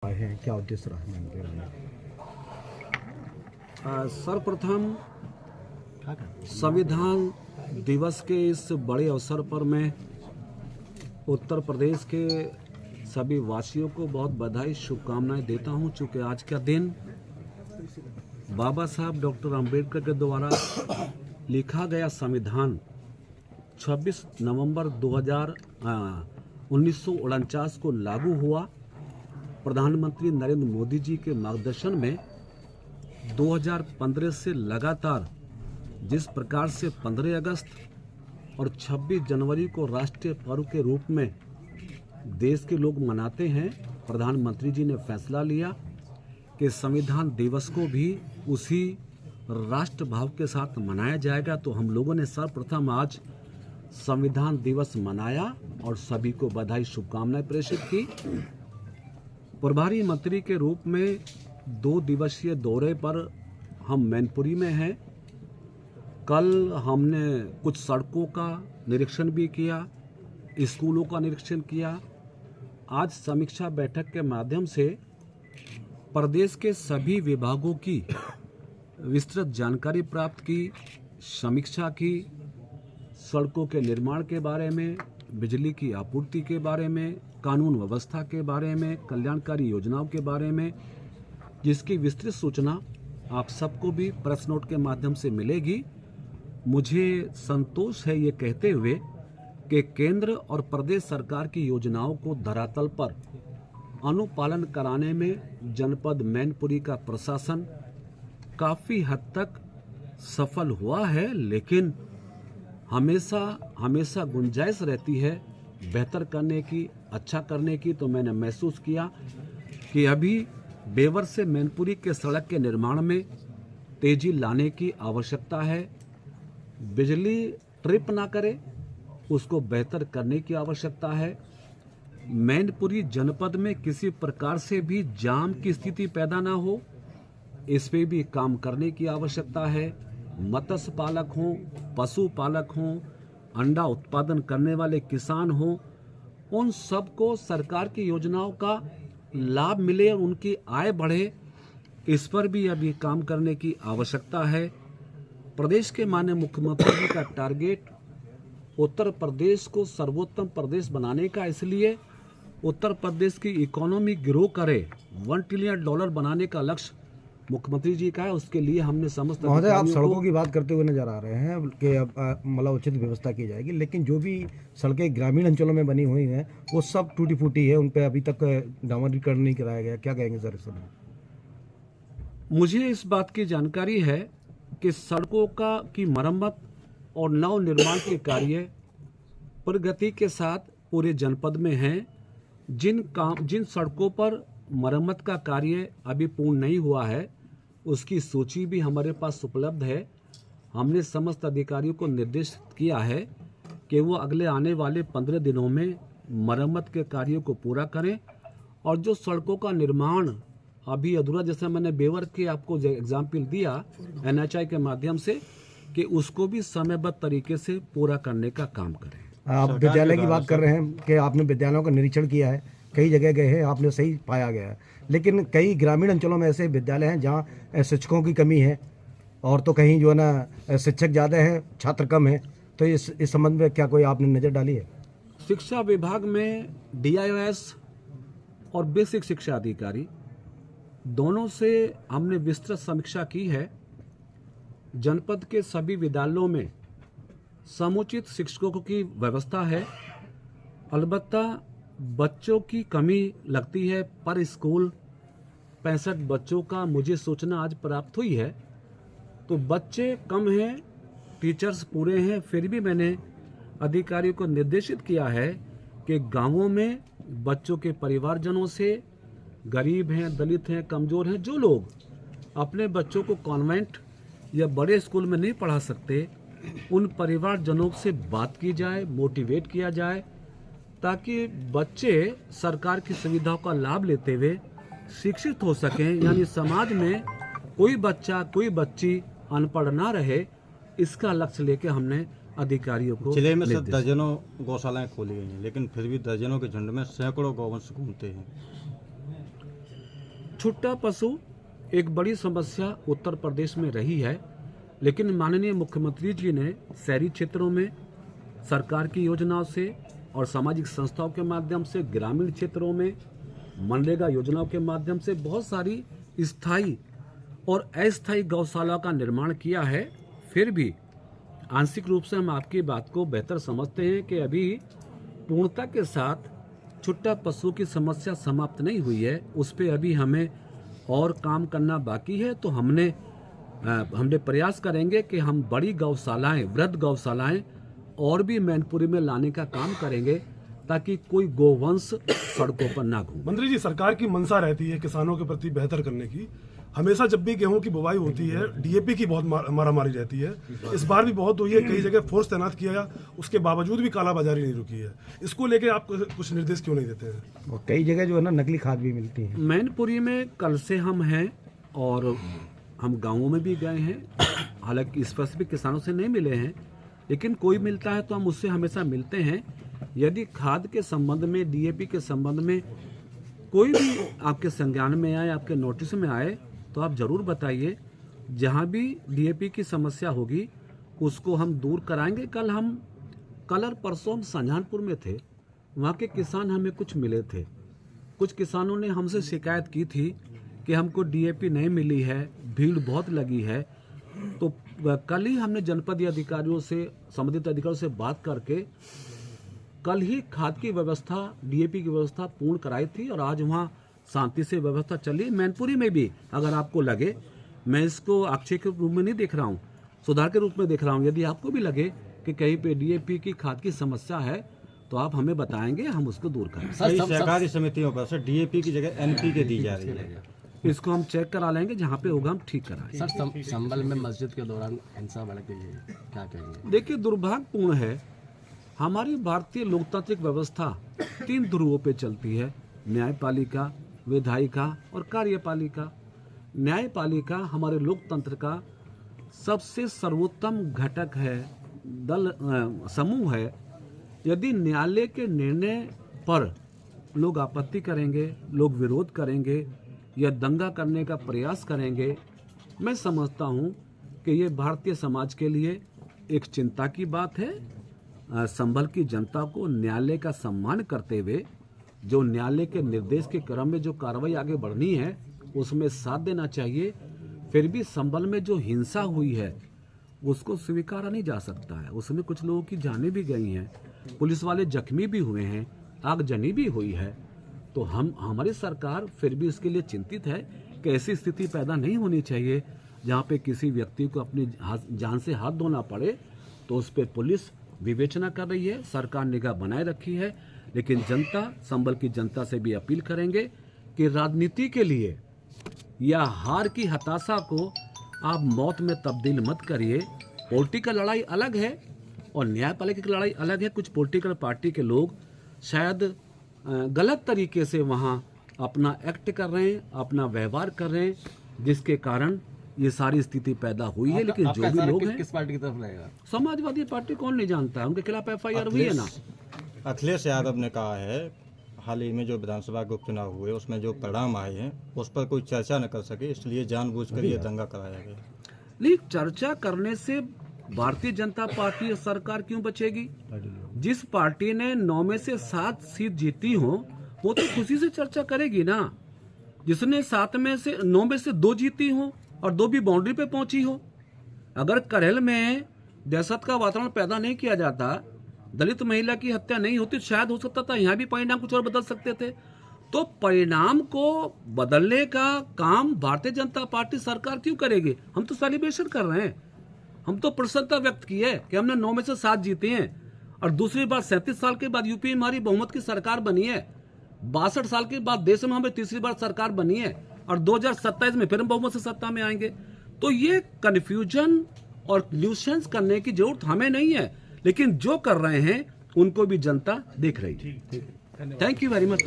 आए हैं, क्या उद्देश्य रहा है? सर्वप्रथम संविधान दिवस के इस बड़े अवसर पर मैं उत्तर प्रदेश के सभी वासियों को बहुत बधाई शुभकामनाएं देता हूं। चूँकि आज का दिन बाबा साहब डॉक्टर अंबेडकर के द्वारा लिखा गया संविधान 26 नवंबर 1949 को लागू हुआ। प्रधानमंत्री नरेंद्र मोदी जी के मार्गदर्शन में 2015 से लगातार जिस प्रकार से 15 अगस्त और 26 जनवरी को राष्ट्रीय पर्व के रूप में देश के लोग मनाते हैं, प्रधानमंत्री जी ने फैसला लिया कि संविधान दिवस को भी उसी राष्ट्र भाव के साथ मनाया जाएगा। तो हम लोगों ने सर्वप्रथम आज संविधान दिवस मनाया और सभी को बधाई शुभकामनाएं प्रेषित की। प्रभारी मंत्री के रूप में 2 दिवसीय दौरे पर हम मैनपुरी में हैं। कल हमने कुछ सड़कों का निरीक्षण भी किया, स्कूलों का निरीक्षण किया। आज समीक्षा बैठक के माध्यम से प्रदेश के सभी विभागों की विस्तृत जानकारी प्राप्त की, समीक्षा की, सड़कों के निर्माण के बारे में, बिजली की आपूर्ति के बारे में, कानून व्यवस्था के बारे में, कल्याणकारी योजनाओं के बारे में, जिसकी विस्तृत सूचना आप सबको भी प्रेस नोट के माध्यम से मिलेगी। मुझे संतोष है ये कहते हुए कि केंद्र और प्रदेश सरकार की योजनाओं को धरातल पर अनुपालन कराने में जनपद मैनपुरी का प्रशासन काफ़ी हद तक सफल हुआ है, लेकिन हमेशा गुंजाइश रहती है बेहतर करने की, अच्छा करने की। तो मैंने महसूस किया कि अभी बेवर से मैनपुरी के सड़क के निर्माण में तेजी लाने की आवश्यकता है। बिजली ट्रिप ना करे, उसको बेहतर करने की आवश्यकता है। मैनपुरी जनपद में किसी प्रकार से भी जाम की स्थिति पैदा ना हो, इस पे भी काम करने की आवश्यकता है। मत्स्य पालक हों, पशु पालक हों, अंडा उत्पादन करने वाले किसान हों, उन सबको सरकार की योजनाओं का लाभ मिले और उनकी आय बढ़े, इस पर भी अभी काम करने की आवश्यकता है। प्रदेश के माननीय मुख्यमंत्री जी का टारगेट उत्तर प्रदेश को सर्वोत्तम प्रदेश बनाने का, इसलिए उत्तर प्रदेश की इकोनॉमी ग्रो करे, $1 ट्रिलियन बनाने का लक्ष्य मुख्यमंत्री जी का है। उसके लिए हमने समस्त महोदय, आप सड़कों की बात करते हुए नजर आ रहे हैं कि मतलब उचित व्यवस्था की जाएगी, लेकिन जो भी सड़कें ग्रामीण अंचलों में बनी हुई हैं वो सब टूटी फूटी है, उन पर अभी तक डामरीकरण नहीं कराया गया। क्या कहेंगे सर इस समय? मुझे इस बात की जानकारी है कि सड़कों की मरम्मत और नव निर्माण के कार्य प्रगति के साथ पूरे जनपद में हैं। जिन सड़कों पर मरम्मत का कार्य अभी पूर्ण नहीं हुआ है, उसकी सूची भी हमारे पास उपलब्ध है। हमने समस्त अधिकारियों को निर्देशित किया है कि वो अगले आने वाले 15 दिनों में मरम्मत के कार्यों को पूरा करें, और जो सड़कों का निर्माण अभी अधूरा, जैसे मैंने बेवर के आपको एग्जाम्पल दिया NHI के माध्यम से, कि उसको भी समयबद्ध तरीके से पूरा करने का काम करें। आप विद्यालय की बात कर रहे हैं कि आपने विद्यालयों का निरीक्षण किया है, कई जगह गए हैं, आपने सही पाया गया है, लेकिन कई ग्रामीण अंचलों में ऐसे विद्यालय हैं जहां शिक्षकों की कमी है, और तो कहीं जो है ना शिक्षक ज़्यादा हैं, छात्र कम हैं। तो इस संबंध में क्या कोई आपने नज़र डाली है? शिक्षा विभाग में DIOS और बेसिक शिक्षा अधिकारी दोनों से हमने विस्तृत समीक्षा की है। जनपद के सभी विद्यालयों में समुचित शिक्षकों की व्यवस्था है। अलबत्ता बच्चों की कमी लगती है। पर स्कूल 65 बच्चों का मुझे सूचना आज प्राप्त हुई है, तो बच्चे कम हैं, टीचर्स पूरे हैं। फिर भी मैंने अधिकारियों को निर्देशित किया है कि गांवों में बच्चों के परिवारजनों से, गरीब हैं, दलित हैं, कमज़ोर हैं, जो लोग अपने बच्चों को कॉन्वेंट या बड़े स्कूल में नहीं पढ़ा सकते, उन परिवारजनों से बात की जाए, मोटिवेट किया जाए, ताकि बच्चे सरकार की सुविधाओं का लाभ लेते हुए शिक्षित हो सकें। यानी समाज में कोई बच्चा, कोई बच्ची अनपढ़ ना रहे, इसका लक्ष्य लेके हमने अधिकारियों को जिले में सर दर्जनों गौशालाएं खोली गई हैं, लेकिन फिर भी दर्जनों के झुंड में सैकड़ों गौवंश घूमते हैं। छुट्टा पशु एक बड़ी समस्या उत्तर प्रदेश में रही है, लेकिन माननीय मुख्यमंत्री जी ने शहरी क्षेत्रों में सरकार की योजनाओं से और सामाजिक संस्थाओं के माध्यम से, ग्रामीण क्षेत्रों में मनरेगा योजनाओं के माध्यम से बहुत सारी स्थायी और अस्थायी गौशाला का निर्माण किया है। फिर भी आंशिक रूप से हम आपकी बात को बेहतर समझते हैं कि अभी पूर्णता के साथ छुट्टा पशु की समस्या समाप्त नहीं हुई है, उस पर अभी हमें और काम करना बाकी है। तो हमने प्रयास करेंगे कि हम बड़ी गौशालाएं, वृहद गौशालाएं और भी मैनपुरी में लाने का काम करेंगे, ताकि कोई गोवंश सड़कों पर ना घूमे। मंत्री जी, सरकार की मंशा रहती है किसानों के प्रति बेहतर करने की। हमेशा जब भी गेहूं की बुवाई होती है डीएपी की बहुत मारामारी रहती है। इस बार भी बहुत हुई है, कई जगह फोर्स तैनात किया गया, उसके बावजूद भी कालाबाजारी नहीं रुकी है। इसको लेके आप कुछ निर्देश क्यों नहीं देते हैं? और कई जगह जो है ना नकली खाद भी मिलती है। मैनपुरी में कल से हम हैं और हम गाँवों में भी गए हैं। हालांकि स्पेसिफिक किसानों से नहीं मिले हैं, लेकिन कोई मिलता है तो हम उससे हमेशा मिलते हैं। यदि खाद के संबंध में, डीएपी के संबंध में कोई भी आपके संज्ञान में आए, आपके नोटिस में आए, तो आप जरूर बताइए। जहां भी डीएपी की समस्या होगी उसको हम दूर कराएंगे। कल और परसों हम शाहजहांपुर में थे, वहां के किसान हमें कुछ मिले थे। कुछ किसानों ने हमसे शिकायत की थी कि हमको डीएपी नहीं मिली है, भीड़ बहुत लगी है। तो कल ही हमने जनपदीय अधिकारियों से, संबंधित अधिकारियों से बात करके कल ही खाद की व्यवस्था, डीएपी की व्यवस्था पूर्ण कराई थी और आज वहाँ शांति से व्यवस्था चली। मैनपुरी में भी अगर आपको लगे, मैं इसको आक्षेप के रूप में नहीं देख रहा हूँ, सुधार के रूप में देख रहा हूँ। यदि आपको भी लगे कि कहीं पे डीएपी की खाद की समस्या है तो आप हमें बताएंगे, हम उसको दूर करेंगे। कई सहकारी समितियों पर सर डीएपी की जगह एनपीके दी जा रही है। इसको हम चेक करा लेंगे, जहाँ पे होगा हम ठीक कराएंगे। सर, संभल में मस्जिद के दौरान हिंसा भड़क गई है, क्या कहेंगे? देखिए, दुर्भाग्यपूर्ण है, हमारी भारतीय लोकतांत्रिक व्यवस्था 3 ध्रुवों पे चलती है: न्यायपालिका, विधायिका और कार्यपालिका। न्यायपालिका हमारे लोकतंत्र का सबसे सर्वोत्तम घटक है, समूह है। यदि न्यायालय के निर्णय पर लोग आपत्ति करेंगे, लोग विरोध करेंगे या दंगा करने का प्रयास करेंगे, मैं समझता हूँ कि ये भारतीय समाज के लिए एक चिंता की बात है। संभल की जनता को न्यायालय का सम्मान करते हुए जो न्यायालय के निर्देश के क्रम में जो कार्रवाई आगे बढ़नी है उसमें साथ देना चाहिए। फिर भी संभल में जो हिंसा हुई है उसको स्वीकारा नहीं जा सकता है। उसमें कुछ लोगों की जानें भी गई हैं, पुलिस वाले जख्मी भी हुए हैं, आगजनी भी हुई है। तो हमारी सरकार फिर भी इसके लिए चिंतित है कि ऐसी स्थिति पैदा नहीं होनी चाहिए जहाँ पे किसी व्यक्ति को अपनी जान से हाथ धोना पड़े। तो उस पर पुलिस विवेचना कर रही है, सरकार निगाह बनाए रखी है। लेकिन जनता, संभल की जनता से भी अपील करेंगे कि राजनीति के लिए या हार की हताशा को आप मौत में तब्दील मत करिए। पॉलिटिकल लड़ाई अलग है और न्यायपालिका की लड़ाई अलग है। कुछ पॉलिटिकल पार्टी के लोग शायद गलत तरीके से वहाँ अपना एक्ट कर रहे हैं, अपना व्यवहार कर रहे हैं, जिसके कारण ये सारी स्थिति पैदा हुई है। लेकिन जो भी लोग हैं, किस पार्टी की तरफ रहेगा? समाजवादी पार्टी कौन नहीं जानता है, उनके खिलाफ एफआईआर हुई है ना। अखिलेश यादव ने कहा है हाल ही में जो विधानसभा के उपचुनाव हुए उसमें जो परिणाम आए हैं उस पर कोई चर्चा न कर सके, इसलिए जानबूझकर ये दंगा कराया गया। लेकिन चर्चा करने से भारतीय जनता पार्टी और सरकार क्यों बचेगी? जिस पार्टी ने 9 में से 7 सीट जीती हो वो तो खुशी से चर्चा करेगी ना। जिसने 9 में से 2 जीती हो और 2 भी बाउंड्री पे पहुंची हो। अगर करेल में दहशत का वातावरण पैदा नहीं किया जाता, दलित महिला की हत्या नहीं होती, शायद हो सकता था यहाँ भी परिणाम कुछ और बदल सकते थे। तो परिणाम को बदलने का काम भारतीय जनता पार्टी सरकार क्यों करेगी? हम तो सेलिब्रेशन कर रहे हैं, हम तो प्रसन्नता व्यक्त की है कि हमने 9 में से 7 जीते हैं और दूसरी बार 37 साल के बाद यूपी में हमारी बहुमत की सरकार बनी है। 62 साल के बाद देश में हमें तीसरी बार सरकार बनी है और 2027 में फिर हम बहुमत से सत्ता में आएंगे। तो ये कन्फ्यूजन और न्यूसेंस करने की जरूरत हमें नहीं है, लेकिन जो कर रहे हैं उनको भी जनता देख रही है। Thank you very much.